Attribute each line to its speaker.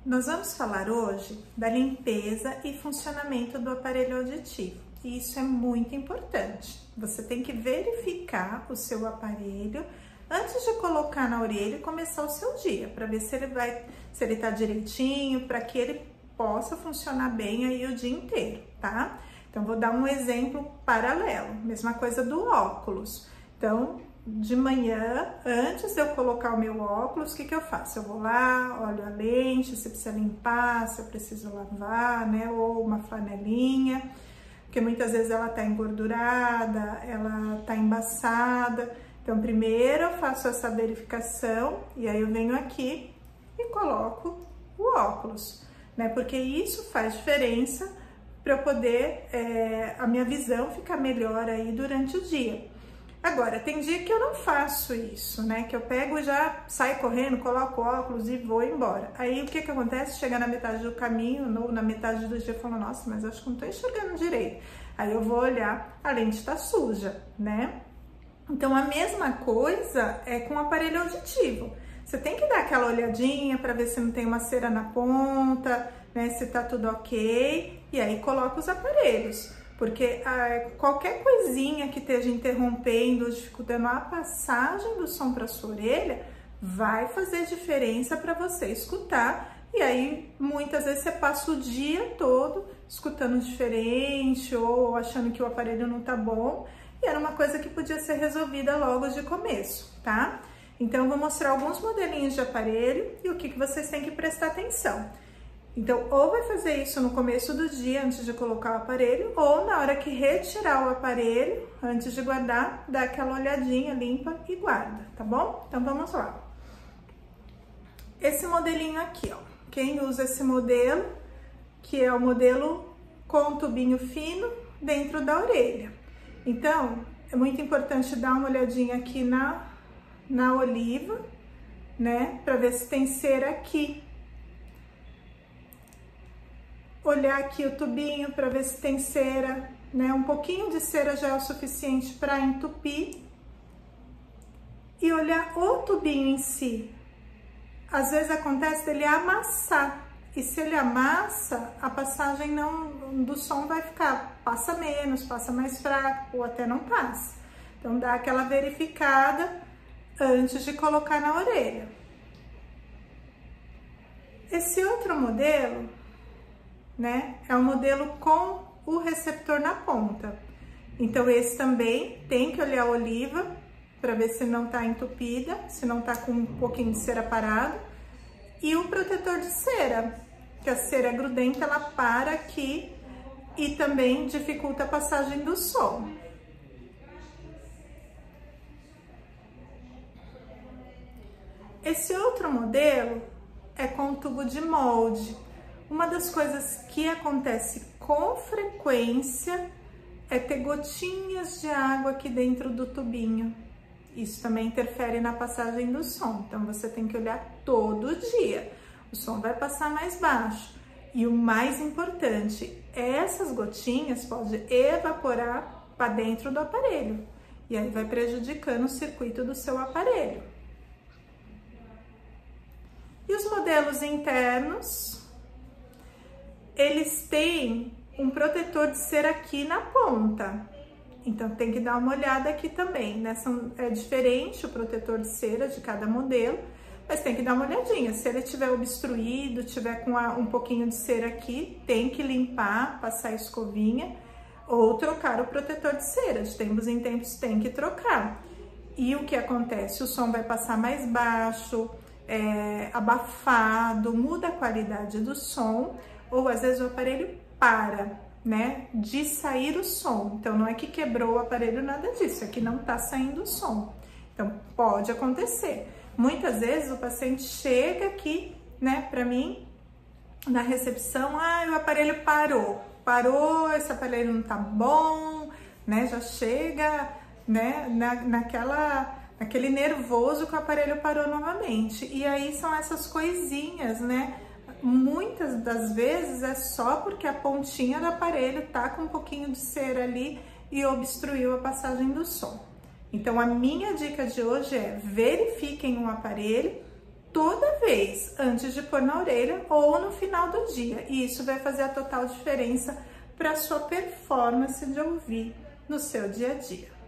Speaker 1: Nós vamos falar hoje da limpeza e funcionamento do aparelho auditivo. E isso é muito importante. Você tem que verificar o seu aparelho antes de colocar na orelha e começar o seu dia, para ver se ele tá direitinho, para que ele possa funcionar bem aí o dia inteiro, tá? Então, vou dar um exemplo paralelo, mesma coisa do óculos. Então, de manhã, antes de eu colocar o meu óculos, o que eu faço? Eu vou lá, olho a lente, se precisa limpar, se eu preciso lavar, né? Ou uma flanelinha, porque muitas vezes ela tá engordurada, ela tá embaçada. Então, primeiro eu faço essa verificação e aí eu venho aqui e coloco o óculos, né? Porque isso faz diferença para eu poder, a minha visão ficar melhor aí durante o dia. Agora, tem dia que eu não faço isso, né? Que eu pego e já saio correndo, coloco óculos e vou embora. Aí, o que acontece? Chega na metade do caminho, ou na metade do dia, eu falo, nossa, mas acho que não tô enxergando direito. Aí eu vou olhar, a lente tá suja, né? Então, a mesma coisa é com o aparelho auditivo. Você tem que dar aquela olhadinha para ver se não tem uma cera na ponta, né? Se tá tudo ok. E aí, coloca os aparelhos. Porque qualquer coisinha que esteja interrompendo, dificultando a passagem do som para sua orelha, vai fazer diferença para você escutar. E aí, muitas vezes você passa o dia todo escutando diferente ou achando que o aparelho não tá bom. E era uma coisa que podia ser resolvida logo de começo, tá? Então, eu vou mostrar alguns modelinhos de aparelho e o que vocês têm que prestar atenção. Então, ou vai fazer isso no começo do dia, antes de colocar o aparelho, ou na hora que retirar o aparelho, antes de guardar, dá aquela olhadinha, limpa e guarda, tá bom? Então, vamos lá. Esse modelinho aqui, ó. Quem usa esse modelo, que é o modelo com tubinho fino dentro da orelha. Então, é muito importante dar uma olhadinha aqui na oliva, né? Pra ver se tem cera aqui. Olhar aqui o tubinho para ver se tem cera, né? Um pouquinho de cera já é o suficiente para entupir. E olhar o tubinho em si. Às vezes acontece dele amassar. E se ele amassa, a passagem do som vai ficar, passa menos, passa mais fraco ou até não passa. Então, dá aquela verificada antes de colocar na orelha. Esse outro modelo, né? É um modelo com o receptor na ponta. Então, esse também tem que olhar a oliva para ver se não tá entupida, se não tá com um pouquinho de cera parada. E o protetor de cera, que a cera grudenta, ela para aqui e também dificulta a passagem do som. Esse outro modelo é com tubo de molde. Uma das coisas que acontece com frequência é ter gotinhas de água aqui dentro do tubinho. Isso também interfere na passagem do som, então você tem que olhar todo dia. O som vai passar mais baixo. E o mais importante, essas gotinhas podem evaporar para dentro do aparelho. E aí vai prejudicando o circuito do seu aparelho. E os modelos internos, eles têm um protetor de cera aqui na ponta. Então, tem que dar uma olhada aqui também, né? É diferente o protetor de cera de cada modelo, mas tem que dar uma olhadinha. Se ele estiver obstruído, tiver com um pouquinho de cera aqui, tem que limpar, passar a escovinha ou trocar o protetor de cera. De tempos em tempos tem que trocar. E o que acontece? O som vai passar mais baixo, abafado, muda a qualidade do som, ou às vezes o aparelho para, né, de sair o som. Então, não é que quebrou o aparelho, nada disso, é que não tá saindo o som. Então, pode acontecer. Muitas vezes o paciente chega aqui, né, pra mim, na recepção, o aparelho parou, esse aparelho não tá bom, né, já chega, né, naquele nervoso que o aparelho parou novamente. E aí são essas coisinhas, né? Muitas das vezes é só porque a pontinha do aparelho tá com um pouquinho de cera ali e obstruiu a passagem do som. Então, a minha dica de hoje é verifiquem o aparelho toda vez antes de pôr na orelha ou no final do dia. E isso vai fazer a total diferença para a sua performance de ouvir no seu dia a dia.